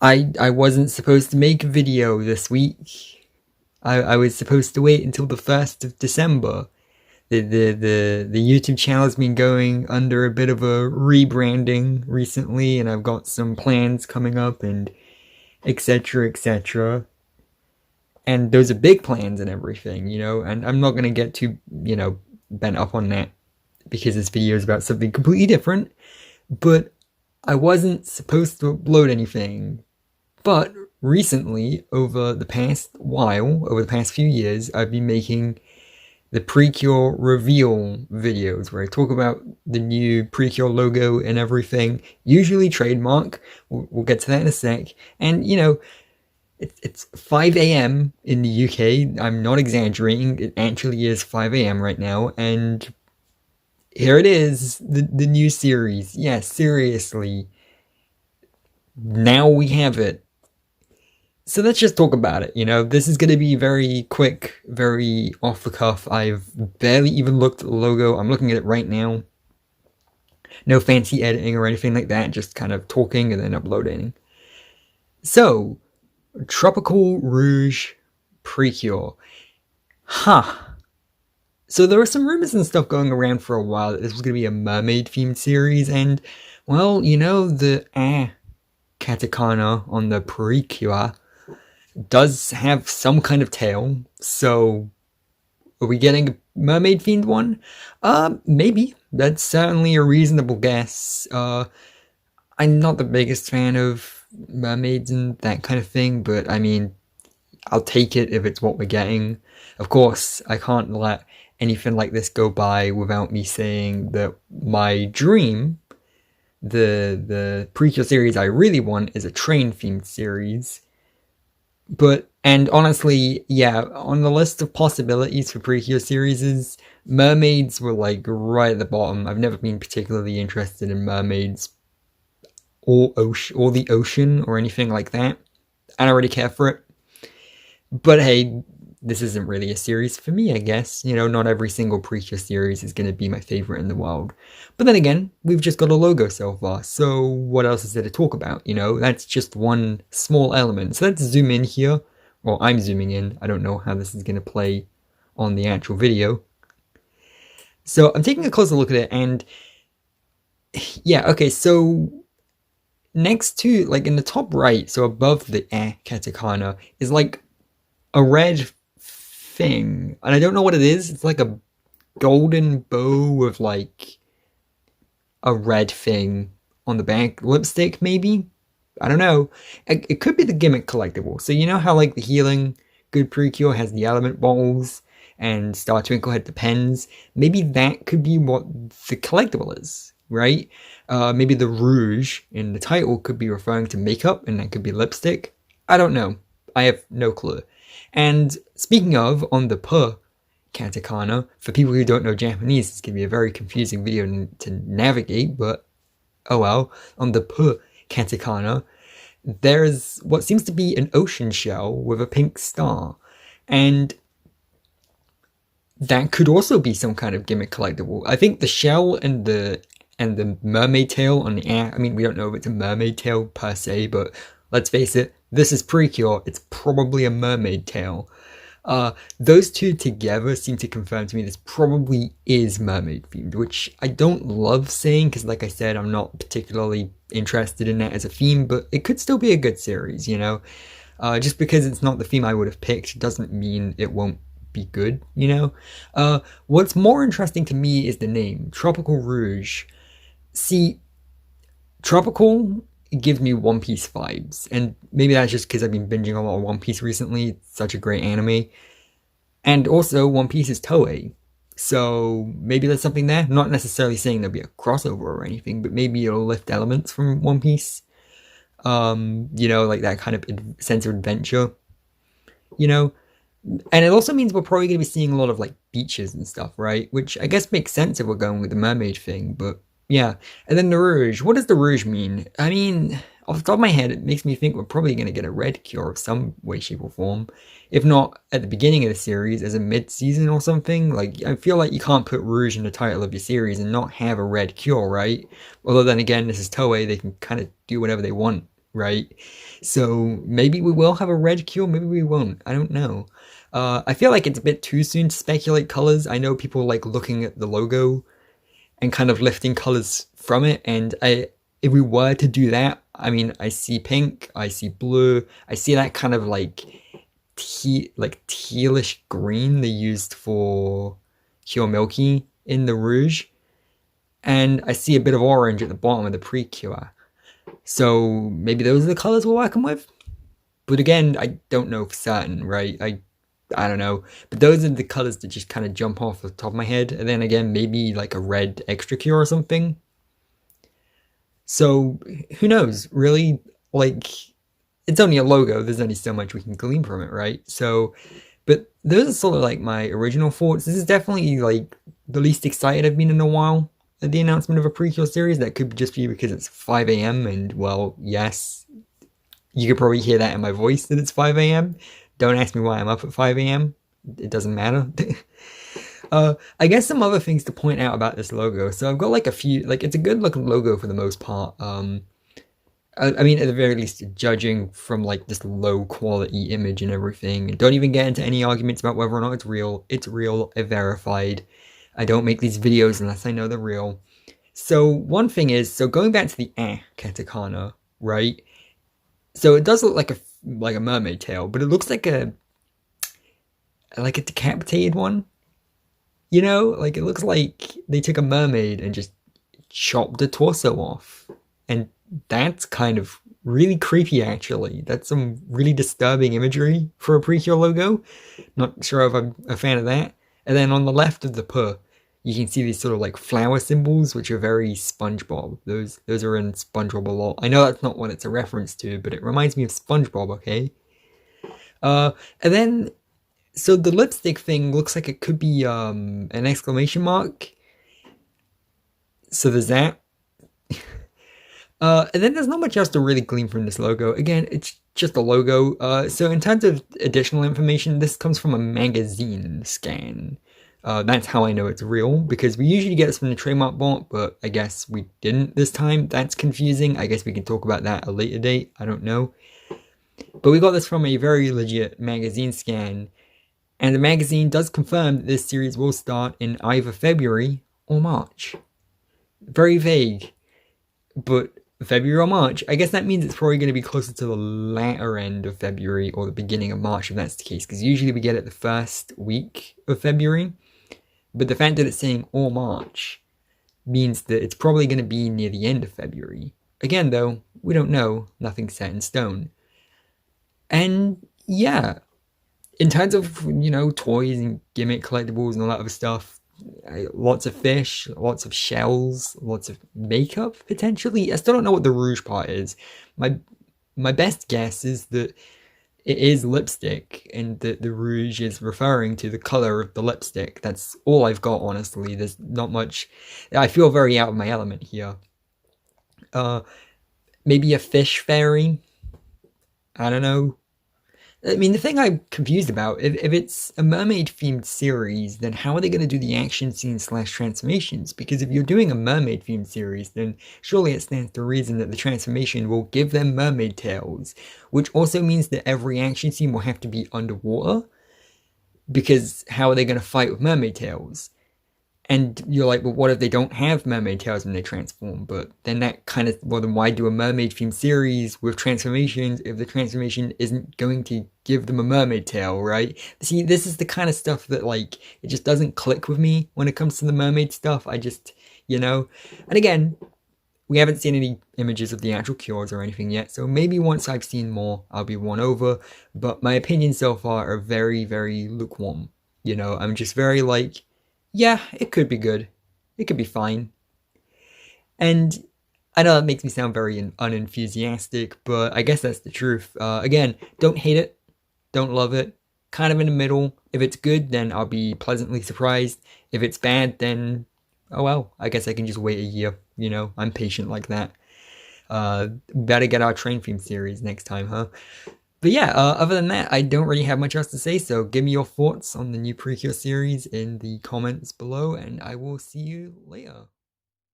I wasn't supposed to make a video this week. I was supposed to wait until the 1st of December. The YouTube channel's been going under a bit of a rebranding recently, and I've got some plans coming up and etc etc. And those are big plans and everything, and I'm not gonna get too, bent up on that because this video is about something completely different. But I wasn't supposed to upload anything. But recently, over the past few years, I've been making the Precure reveal videos where I talk about the new Precure logo and everything, usually trademark. We'll get to that in a sec. And, it's 5 a.m. in the UK. I'm not exaggerating. It actually is 5 a.m. right now. And here it is, the new series. Yeah, seriously. Now we have it. So let's just talk about it, This is going to be very quick, very off the cuff. I've barely even looked at the logo. I'm looking at it right now. No fancy editing or anything like that, just kind of talking and then uploading. So, Tropical Rouge Precure. So there were some rumors and stuff going around for a while that this was going to be a mermaid-themed series, and, well, the katakana on the Precure does have some kind of tail, so are we getting a mermaid-themed one? Maybe. That's certainly a reasonable guess. I'm not the biggest fan of mermaids and that kind of thing, but I mean, I'll take it if it's what we're getting. Of course, I can't let anything like this go by without me saying that my dream, the Precure series I really want, is a train-themed series. And honestly, yeah, on the list of possibilities for Precure series, mermaids were like right at the bottom. I've never been particularly interested in mermaids or the ocean or anything like that. I don't really care for it. But hey, this isn't really a series for me, I guess. Not every single Precure series is going to be my favorite in the world. But then again, we've just got a logo so far, so what else is there to talk about, That's just one small element. So let's zoom in here. Well, I'm zooming in. I don't know how this is going to play on the actual video. So I'm taking a closer look at it, and yeah, okay, so next to, like, in the top right, so above the katakana, is like a red thing, and I don't know what it is. It's like a golden bow with like a red thing on the back. Lipstick, maybe? I don't know. It could be the gimmick collectible. So you know how like the Healing Good Precure has the element bottles and Star Twinkle had the pens? Maybe that could be what the collectible is, right? Maybe the rouge in the title could be referring to makeup, and that could be lipstick. I don't know. I have no clue. And speaking of, on the katakana, for people who don't know Japanese, it's going to be a very confusing video to navigate, but oh well. On the katakana, there's what seems to be an ocean shell with a pink star, and that could also be some kind of gimmick collectible. I think the shell and the mermaid tail on the air, I mean, we don't know if it's a mermaid tail per se, but let's face it, this is Precure, it's probably a mermaid tail. Those two together seem to confirm to me this probably is mermaid themed, which I don't love saying because, like I said, I'm not particularly interested in that as a theme, but it could still be a good series, just because it's not the theme I would have picked doesn't mean it won't be good, What's more interesting to me is the name, Tropical Rouge. See, tropical, it gives me One Piece vibes, and maybe that's just because I've been binging a lot of One Piece recently. It's such a great anime, and also One Piece is Toei, so maybe there's something there. Not necessarily saying there'll be a crossover or anything, but maybe it'll lift elements from One Piece, like that kind of sense of adventure, and it also means we're probably going to be seeing a lot of like beaches and stuff, right? Which I guess makes sense if we're going with the mermaid thing, but yeah. And then the rouge. What does the rouge mean? I mean, off the top of my head, it makes me think we're probably going to get a red cure of some way, shape, or form. If not at the beginning of the series, as a mid-season or something. Like, I feel like you can't put rouge in the title of your series and not have a red cure, right? Although then again, this is Toei, they can kind of do whatever they want right? So maybe we will have a red cure, maybe we won't. I don't know. I feel like it's a bit too soon to speculate colors. I know people like looking at the logo and kind of lifting colors from it, and if we were to do that, I mean, I see pink, I see blue, I see that kind of like tealish green they used for Cure Milky in the Rouge, and I see a bit of orange at the bottom of the Precure. So maybe those are the colors we're working with. But again, I don't know for certain, right? I don't know. But those are the colors that just kind of jump off the top of my head. And then again, maybe like a red extra cure or something. So who knows? Really, like, it's only a logo. There's only so much we can glean from it, right? So, but those are sort of like my original thoughts. This is definitely like the least excited I've been in a while at the announcement of a Precure series. That could just be because it's 5 a.m. and, well, yes, you could probably hear that in my voice that it's 5 a.m. Don't ask me why I'm up at 5 a.m. It doesn't matter. I guess some other things to point out about this logo. So I've got like a few, like it's a good looking logo for the most part. I mean, at the very least, judging from like this low quality image and everything. And don't even get into any arguments about whether or not it's real. It's real, verified. I don't make these videos unless I know they're real. So one thing is, so going back to the katakana, right? So it does look like a mermaid tail, but it looks like a decapitated one. You know, like it looks like they took a mermaid and just chopped the torso off. And that's kind of really creepy, actually. That's some really disturbing imagery for a Precure logo. Not sure if I'm a fan of that. And then on the left of the puh, you can see these sort of like flower symbols, which are very SpongeBob. Those are in SpongeBob a lot. I know that's not what it's a reference to, but it reminds me of SpongeBob, okay? And then, so the lipstick thing looks like it could be an exclamation mark. So there's that. And then there's not much else to really glean from this logo. Again, it's just a logo. So in terms of additional information, this comes from a magazine scan. That's how I know it's real, because we usually get this from the trademark vault, but I guess we didn't this time. That's confusing. I guess we can talk about that at a later date. I don't know. But we got this from a very legit magazine scan, and the magazine does confirm that this series will start in either February or March. Very vague, but February or March. I guess that means it's probably going to be closer to the latter end of February or the beginning of March if that's the case, because usually we get it the first week of February. But the fact that it's saying all March means that it's probably going to be near the end of February. Again, though, we don't know. Nothing's set in stone. And yeah, in terms of, you know, toys and gimmick collectibles and all that other stuff, lots of fish, lots of shells, lots of makeup, potentially. I still don't know what the rouge part is. My best guess is that it is lipstick, and that the rouge is referring to the color of the lipstick. That's all I've got, honestly. There's not much. I feel very out of my element here. Maybe a fish fairy? I don't know. I mean, the thing I'm confused about, if it's a mermaid-themed series, then how are they going to do the action scenes / transformations? Because if you're doing a mermaid-themed series, then surely it stands to reason that the transformation will give them mermaid tails, which also means that every action scene will have to be underwater, because how are they going to fight with mermaid tails? And you're like, well, what if they don't have mermaid tails when they transform? But then that kind of, well, then why do a mermaid-themed series with transformations if the transformation isn't going to give them a mermaid tail, right? See, this is the kind of stuff that, like, it just doesn't click with me when it comes to the mermaid stuff. I just, you know. And again, we haven't seen any images of the actual cures or anything yet, so maybe once I've seen more, I'll be won over. But my opinions so far are very, very lukewarm. You know, I'm just very like, yeah, it could be good. It could be fine. And I know that makes me sound very unenthusiastic, but I guess that's the truth. Again, don't hate it. Don't love it. Kind of in the middle. If it's good, then I'll be pleasantly surprised. If it's bad, then, oh well, I guess I can just wait a year. You know, I'm patient like that. Better get our train theme series next time, huh? But yeah, other than that, I don't really have much else to say, so give me your thoughts on the new Precure series in the comments below, and I will see you later.